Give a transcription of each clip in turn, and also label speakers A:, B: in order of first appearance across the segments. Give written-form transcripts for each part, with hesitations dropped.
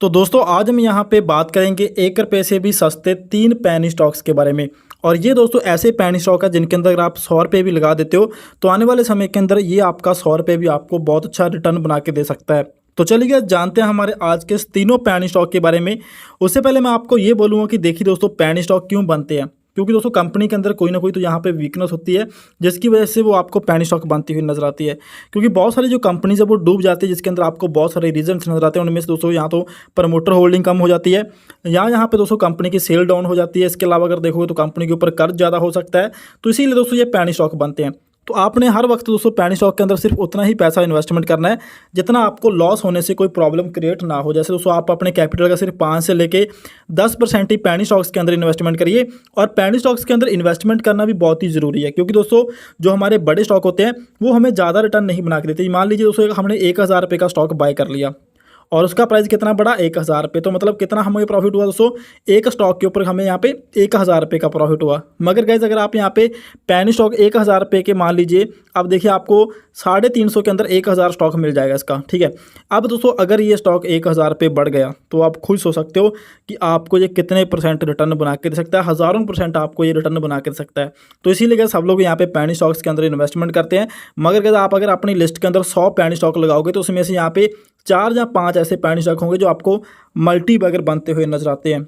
A: तो दोस्तों आज हम यहाँ पे बात करेंगे 1 रुपये से भी सस्ते 3 पैनी स्टॉक्स के बारे में। और ये दोस्तों ऐसे पैनी स्टॉक है जिनके अंदर अगर आप 100 रुपये भी लगा देते हो तो आने वाले समय के अंदर ये आपका 100 रुपये भी आपको बहुत अच्छा रिटर्न बना के दे सकता है। तो चलिए जानते हैं हमारे आज के इस तीनों पैनी स्टॉक के बारे में। उससे पहले मैं आपको ये बोलूँगा कि देखिए दोस्तों पैनी स्टॉक क्यों बनते हैं, क्योंकि दोस्तों कंपनी के अंदर कोई ना कोई तो यहाँ पे वीकनेस होती है जिसकी वजह से वो आपको पैनी स्टॉक बनती हुई नजर आती है। क्योंकि बहुत सारी जो कंपनीज है वो डूब जाती है जिसके अंदर आपको बहुत सारे रीजंस नजर आते हैं। उनमें से दोस्तों यहाँ तो प्रमोटर होल्डिंग कम हो जाती है, यहाँ पे दोस्तों कंपनी की सेल डाउन हो जाती है। इसके अलावा अगर देखोगे तो कंपनी के ऊपर कर्ज ज़्यादा हो सकता है। तो इसीलिए दोस्तों ये पैनी स्टॉक बनते हैं। तो आपने हर वक्त दोस्तों पैनी स्टॉक के अंदर सिर्फ उतना ही पैसा इन्वेस्टमेंट करना है जितना आपको लॉस होने से कोई प्रॉब्लम क्रिएट ना हो। जैसे दोस्तों आप अपने कैपिटल का सिर्फ 5 से लेके 10% ही पैनी स्टॉक्स के अंदर इन्वेस्टमेंट करिए। और पैनी स्टॉक्स के अंदर इन्वेस्टमेंट करना भी बहुत ही ज़रूरी है, क्योंकि दोस्तों जो हमारे बड़े स्टॉक होते हैं वो हमें ज़्यादा रिटर्न नहीं बना के देते। मान लीजिए दोस्तों हमने 1000 रुपये का स्टॉक बाय कर लिया और उसका प्राइस कितना बढ़ा 1000 रुपये, तो मतलब कितना हमें प्रॉफिट हुआ दोस्तों, एक स्टॉक के ऊपर हमें यहाँ पे 1000 रुपये का प्रॉफिट हुआ। मगर गाइस अगर आप यहाँ पे पैनी स्टॉक 1000 रुपये के मान लीजिए, अब देखिए आपको 350 के अंदर 1000 स्टॉक मिल जाएगा इसका, ठीक है। अब दोस्तों अगर ये स्टॉक 1000 रुपये बढ़ गया तो आप खुद सोच सकते हो कि आपको ये कितने परसेंट रिटर्न बना के दे सकता है। हज़ारों % आपको ये रिटर्न बना के दे सकता है। तो इसीलिए गाइस सब लोग यहाँ पे पैनी स्टॉक्स के अंदर इन्वेस्टमेंट करते हैं। मगर गाइस आप अगर अपनी लिस्ट के अंदर 100 पैनी स्टॉक लगाओगे तो उसमें से यहाँ पे 4 या 5 ऐसे पैनी स्टॉक होंगे जो आपको मल्टी बैगर बनते हुए नजर आते हैं।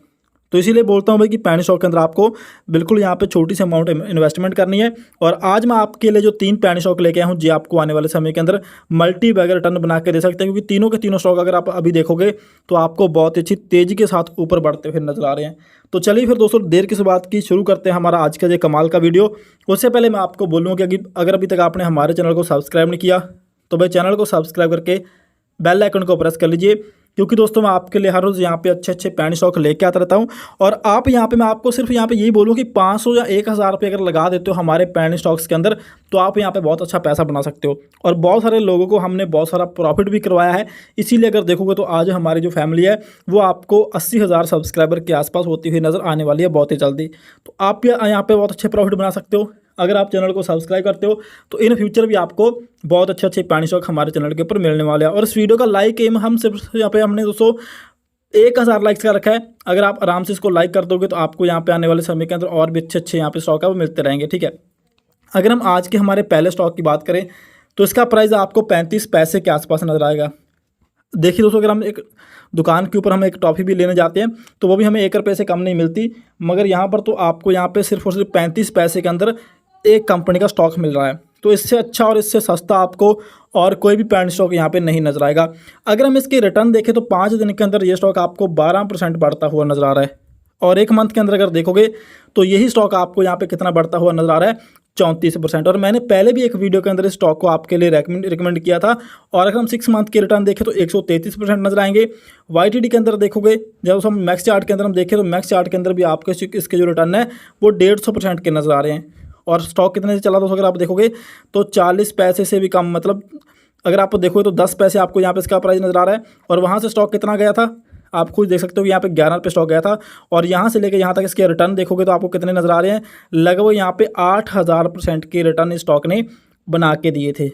A: तो इसीलिए बोलता हूँ भाई कि पैनी स्टॉक के अंदर आपको बिल्कुल यहाँ पे छोटी सी अमाउंट इन्वेस्टमेंट करनी है। और आज मैं आपके लिए जो 3 पैनी स्टॉक लेके आया हूँ जी आपको आने वाले समय के अंदर मल्टी बैगर रिटर्न बना के दे सकते हैं, क्योंकि तीनों के तीनों स्टॉक अगर आप अभी देखोगे तो आपको बहुत अच्छी तेज़ी के साथ ऊपर बढ़ते हुए नजर आ रहे हैं। तो चलिए फिर दोस्तों देर किस बात की, शुरू करते हैं हमारा आज का ये कमाल का वीडियो। उससे पहले मैं आपको बोलूँगा कि अगर अभी तक आपने हमारे चैनल को सब्सक्राइब नहीं किया तो भाई चैनल को सब्सक्राइब करके बेल आइकन को प्रेस कर लीजिए, क्योंकि दोस्तों मैं आपके लिए हर रोज़ यहाँ पे अच्छे अच्छे पैनी स्टॉक लेके आता रहता हूँ। और आप यहाँ पे मैं आपको सिर्फ यहाँ पे यही बोलूँ कि 500 या 1000 रुपये अगर लगा देते हो हमारे पैनी स्टॉक्स के अंदर तो आप यहाँ पे बहुत अच्छा पैसा बना सकते हो। और बहुत सारे लोगों को हमने बहुत सारा प्रॉफिट भी करवाया है। इसीलिए अगर देखोगे तो आज हमारी जो फैमिली है वो आपको 80,000 सब्सक्राइबर के आसपास होती हुई नज़र आने वाली है बहुत ही जल्दी। तो आप यहाँ पे बहुत अच्छे प्रॉफिट बना सकते हो अगर आप चैनल को सब्सक्राइब करते हो। तो इन फ्यूचर भी आपको बहुत अच्छे अच्छे पैनी स्टॉक हमारे चैनल के ऊपर मिलने वाले हैं। और इस वीडियो का लाइक एम हम सिर्फ यहाँ पे हमने दोस्तों 1000 लाइक्स का रखा है। अगर आप आराम से इसको लाइक कर दोगे तो आपको यहाँ पे आने वाले समय के अंदर और भी अच्छे अच्छे यहाँ पे स्टॉक है वो मिलते रहेंगे, ठीक है। अगर हम आज के हमारे पहले स्टॉक की बात करें तो इसका प्राइस आपको 35 पैसे के आसपास नजर आएगा। देखिए दोस्तों अगर हम एक दुकान के ऊपर हम एक टॉफ़ी भी लेने जाते हैं तो वो भी हमें 1 रुपये से कम नहीं मिलती, मगर यहाँ पर तो आपको यहाँ पे सिर्फ और सिर्फ 35 पैसे के अंदर एक कंपनी का स्टॉक मिल रहा है। तो इससे अच्छा और इससे सस्ता आपको और कोई भी पैनी स्टॉक यहाँ पे नहीं नजर आएगा। अगर हम इसके रिटर्न देखें तो 5 दिन के अंदर ये स्टॉक आपको 12% बढ़ता हुआ नजर आ रहा है। और एक मंथ के अंदर अगर देखोगे तो यही स्टॉक आपको यहाँ पे कितना बढ़ता हुआ नजर आ रहा है, 34%। और मैंने पहले भी एक वीडियो के अंदर इस स्टॉक को आपके लिए रिकमेंड किया था। और अगर हम 6 मंथ के रिटर्न देखें तो 133% नजर आएंगे। YTD के अंदर देखोगे, जब हम मैक्स चार्ट के अंदर हम देखें तो मैक्स चार्ट के अंदर भी आपके इसके जो रिटर्न है वो 150% के नजर आ रहे हैं। और स्टॉक कितने से चला दोस्तों अगर आप देखोगे तो 40 पैसे से भी कम, मतलब अगर आप देखोगे तो 10 पैसे आपको यहाँ पे इसका प्राइस नजर आ रहा है। और वहाँ से स्टॉक कितना गया था आप खुद देख सकते हो कि यहाँ पे 11 रुपये स्टॉक गया था। और यहाँ से लेकर यहाँ तक इसके रिटर्न देखोगे तो आपको कितने नजर आ रहे हैं, लगभग यहाँ पे 8000% के रिटर्न इस स्टॉक ने बना के दिए थे।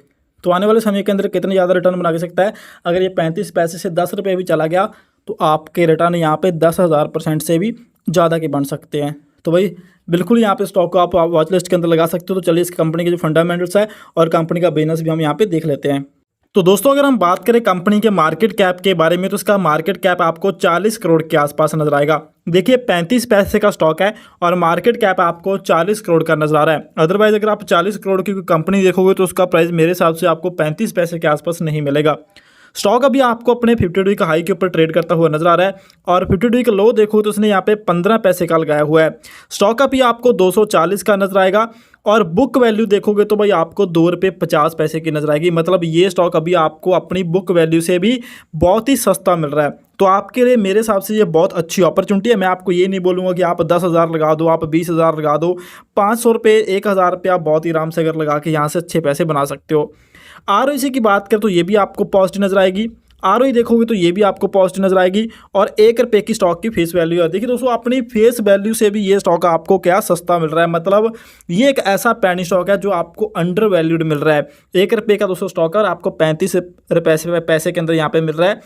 A: तो आने वाले समय के अंदर कितने ज़्यादा रिटर्न बना के सकता है, अगर ये 35 पैसे से 10 रुपये भी चला गया तो आपके रिटर्न यहाँ पे 10,000% से भी ज़्यादा के बन सकते हैं। तो भाई बिल्कुल यहाँ पे स्टॉक को आप वॉच लिस्ट के अंदर लगा सकते हो। तो चलिए इस कंपनी के जो फंडामेंटल्स है और कंपनी का बिजनेस भी हम यहाँ पे देख लेते हैं। तो दोस्तों अगर हम बात करें कंपनी के मार्केट कैप के बारे में तो इसका मार्केट कैप आपको 40 करोड़ के आसपास नजर आएगा। देखिए 35 पैसे का स्टॉक है और मार्केट कैप आपको 40 करोड़ का नजर आ रहा है। अदरवाइज अगर आप 40 करोड़ की कंपनी देखोगे तो उसका प्राइस मेरे हिसाब से आपको 35 पैसे के आसपास नहीं मिलेगा। स्टॉक अभी आपको अपने 50 का हाई के ऊपर ट्रेड करता हुआ नजर आ रहा है। और 50 का लो देखो तो उसने यहाँ पे 15 पैसे का लगाया हुआ है। स्टॉक अभी आपको 240 का नजर आएगा। और बुक वैल्यू देखोगे तो भाई आपको 2 रुपये 50 पैसे की नजर आएगी। मतलब ये स्टॉक अभी आपको अपनी बुक वैल्यू से भी बहुत ही सस्ता मिल रहा है। तो आपके लिए मेरे हिसाब से ये बहुत अच्छी अपॉर्चुनिटी है। मैं आपको ये नहीं बोलूँगा कि आप 10,000 लगा दो, आप 20,000 लगा दो, 500 रुपये 1,000 रुपये आप बहुत ही आराम से अगर लगा के यहाँ से अच्छे पैसे बना सकते हो। ROC की बात करें तो ये भी आपको पॉजिटिव नजर आएगी। ROE देखोगे तो ये भी आपको पॉजिटिव नजर आएगी। और 1 रुपये की स्टॉक की फेस वैल्यू है। देखिए दोस्तों अपनी फेस वैल्यू से भी ये स्टॉक आपको क्या सस्ता मिल रहा है। मतलब ये एक ऐसा पैनी स्टॉक है जो आपको अंडर वैल्यूड मिल रहा है। 1 रुपये का दोस्तों स्टॉक है और आपको 35 पैसे के अंदर यहाँ पे मिल रहा है।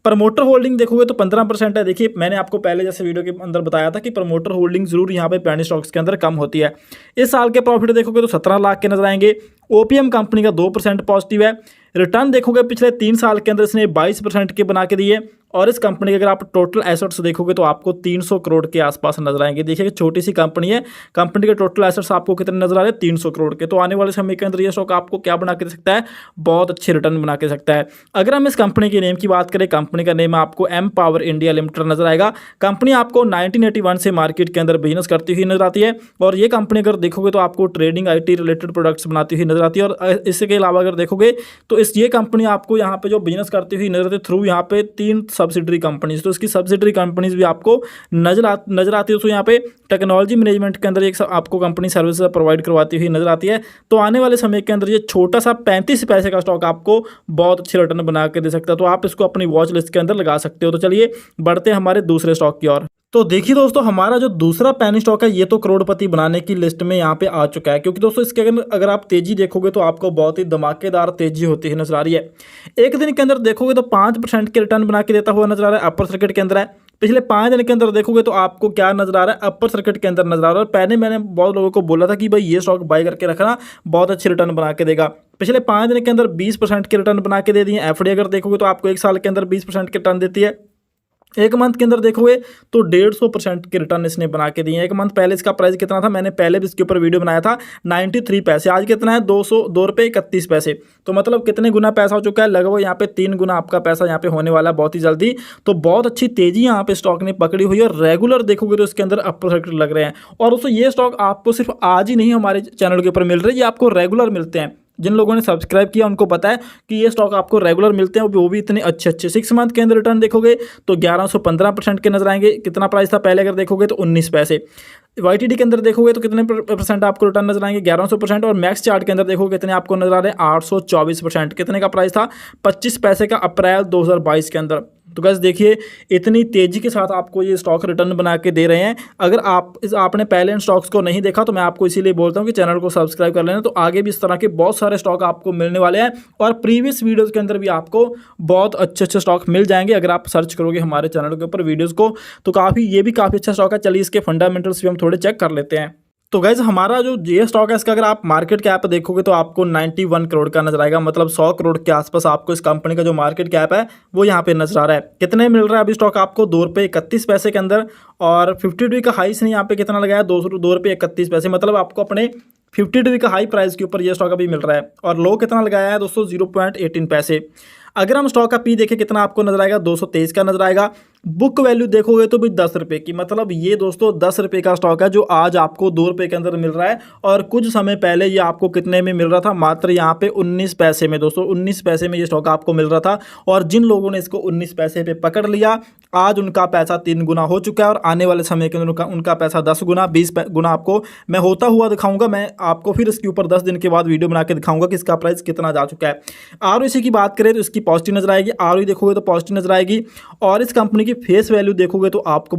A: प्रमोटर होल्डिंग देखोगे तो 15% है। देखिए मैंने आपको पहले जैसे वीडियो के अंदर बताया था कि प्रमोटर होल्डिंग जरूर यहाँ पे पेनी स्टॉक्स के अंदर कम होती है। इस साल के प्रॉफिट देखोगे तो 17 लाख के नजर आएंगे। ओपीएम कंपनी का 2% पॉजिटिव है। रिटर्न देखोगे पिछले 3 साल के अंदर इसने 22% के बना के दिए। और इस कंपनी के अगर आप टोटल एसेट्स देखोगे तो आपको 300 करोड़ के आसपास नजर आएंगे। देखिए छोटी सी कंपनी है, कंपनी के टोटल एसेट्स आपको कितने नजर आ रहे हैं, 300 करोड़ के। तो आने वाले समय के अंदर ये स्टॉक आपको क्या बना के दे सकता है, बहुत अच्छे रिटर्न बना के दे सकता है। अगर हम इस कंपनी के नेम की बात करें, कंपनी का नेम आपको एम पावर इंडिया लिमिटेड नजर आएगा। कंपनी आपको 1981 से मार्केट के अंदर बिजनेस करती हुई नजर आती है। और ये कंपनी अगर देखोगे तो आपको ट्रेडिंग IT रिलेटेड प्रोडक्ट्स बनाती हुई नजर आती है। और इसके अलावा अगर देखोगे तो ये कंपनी आपको यहाँ पे जो बिजनेस करती हुई नजर आती है थ्रू यहाँ पे 3 सब्सिडरी कंपनीज, तो इसकी सब्सिडरी कंपनीज भी आपको नजर आती है। तो यहाँ पे टेक्नोलॉजी मैनेजमेंट के अंदर एक आपको कंपनी सर्विस प्रोवाइड करवाती हुई नजर आती है। तो आने वाले समय के अंदर ये छोटा सा 35 पैसे का स्टॉक आपको बहुत अच्छे रिटर्न बना के दे सकता है। तो आप इसको अपनी वॉच लिस्ट के अंदर लगा सकते हो। तो चलिए बढ़ते हैं हमारे दूसरे स्टॉक की ओर। तो देखिए दोस्तों, हमारा जो दूसरा पेनी स्टॉक है ये तो करोड़पति बनाने की लिस्ट में यहाँ पे आ चुका है, क्योंकि दोस्तों इसके अगर आप तेजी देखोगे तो आपको बहुत ही धमाकेदार तेजी होती है नजर आ रही है। एक दिन के अंदर देखोगे तो 5% के रिटर्न बना के देता हुआ नजर आ रहा है। अपर सर्किट के अंदर है। पिछले 5 दिन के अंदर देखोगे तो आपको क्या नजर आ रहा है, अपर सर्किट के अंदर नजर आ रहा है। और पहले मैंने बहुत लोगों को बोला था कि भाई ये स्टॉक बाय करके रखना, बहुत अच्छे रिटर्न बना के देगा। पिछले 5 दिन के अंदर 20% के रिटर्न बना के दे दिए। एफडी अगर देखोगे तो आपको 1 साल के अंदर 20% के रिटर्न देती है। एक मंथ के अंदर देखोगे तो 150% के रिटर्न इसने बना के दिए। एक मंथ पहले इसका प्राइस कितना था, मैंने पहले भी इसके ऊपर वीडियो बनाया था, 93 पैसे। आज कितना है, 2 रुपये 31 पैसे। तो मतलब कितने गुना पैसा हो चुका है, लगभग यहाँ पे 3 गुना आपका पैसा यहाँ पे होने वाला है बहुत ही जल्दी। तो बहुत अच्छी तेजी यहाँ पे स्टॉक ने पकड़ी हुई है। और रेगुलर देखोगे तो इसके अंदर अपर सर्किट लग रहे हैं। और दोस्तों ये स्टॉक आपको सिर्फ आज ही नहीं हमारे चैनल के ऊपर मिल रहे, ये आपको रेगुलर मिलते हैं। जिन लोगों ने सब्सक्राइब किया उनको पता है कि ये स्टॉक आपको रेगुलर मिलते हैं, वो भी इतने अच्छे 6 मंथ के अंदर रिटर्न देखोगे तो 1115% के नजर आएंगे। कितना प्राइस था पहले अगर देखोगे तो 19 पैसे। YTD के अंदर देखोगे तो कितने % आपको रिटर्न नजर आएंगे, 1100%। और मैक्स चार्ट के अंदर देखोगे कितने आपको नजर आ रहे हैं, 824%। कितने का प्राइस था, 25 पैसे का अप्रैल 2022 के अंदर। तो गाइस देखिए इतनी तेजी के साथ आपको ये स्टॉक रिटर्न बना के दे रहे हैं। अगर आपने पहले इन स्टॉक्स को नहीं देखा तो मैं आपको इसीलिए बोलता हूँ कि चैनल को सब्सक्राइब कर लेना। तो आगे भी इस तरह के बहुत सारे स्टॉक आपको मिलने वाले हैं। और प्रीवियस वीडियोज़ के अंदर भी आपको बहुत अच्छे स्टॉक मिल जाएंगे। अगर आप सर्च करोगे हमारे चैनल के ऊपर वीडियोज़ को तो ये भी काफ़ी अच्छा स्टॉक है। चलिए इसके फंडामेंटल्स भी हम थोड़े चेक कर लेते हैं। तो गाइज हमारा जो ये स्टॉक है इसका अगर आप मार्केट कैप देखोगे तो आपको 91 करोड़ का नजर आएगा। मतलब 100 करोड़ के आसपास आपको इस कंपनी का जो मार्केट कैप है वो यहाँ पे नजर आ रहा है। कितने मिल रहा है अभी स्टॉक आपको, 2 रुपये 31 पैसे के अंदर। और 52 का हाई से नहीं यहाँ पे कितना लगाया, 2 रुपये 31 पैसे। मतलब आपको अपने 52 का हाई प्राइस के ऊपर ये स्टॉक अभी मिल रहा है। और लो कितना लगाया है दोस्तों, 0.18 पैसे। अगर हम स्टॉक का पी देखें कितना आपको नजर आएगा, 223 का नजर आएगा। बुक वैल्यू देखोगे तो भी 10 रुपये की। मतलब ये दोस्तों 10 रुपये का स्टॉक है जो आज आपको 2 रुपये के अंदर मिल रहा है। और कुछ समय पहले ये आपको कितने में मिल रहा था, मात्र यहाँ पे 19 पैसे में। दोस्तों 19 पैसे में ये स्टॉक आपको मिल रहा था। और जिन लोगों ने इसको 19 पैसे पे पकड़ लिया, आज उनका पैसा 3 गुना हो चुका है। और आने वाले समय के अंदर उनका पैसा 10 गुना 20 गुना आपको मैं होता हुआ दिखाऊंगा। मैं आपको फिर इसके ऊपर 10 दिन के बाद वीडियो बना के दिखाऊंगा कि इसका प्राइस कितना जा चुका है। ROC की बात करें तो इसकी पॉजिटिव नजर आएगी। ROE देखोगे तो पॉजिटिव नजर आएगी। और इस कंपनी की फेस वैल्यू देखोगे तो आपको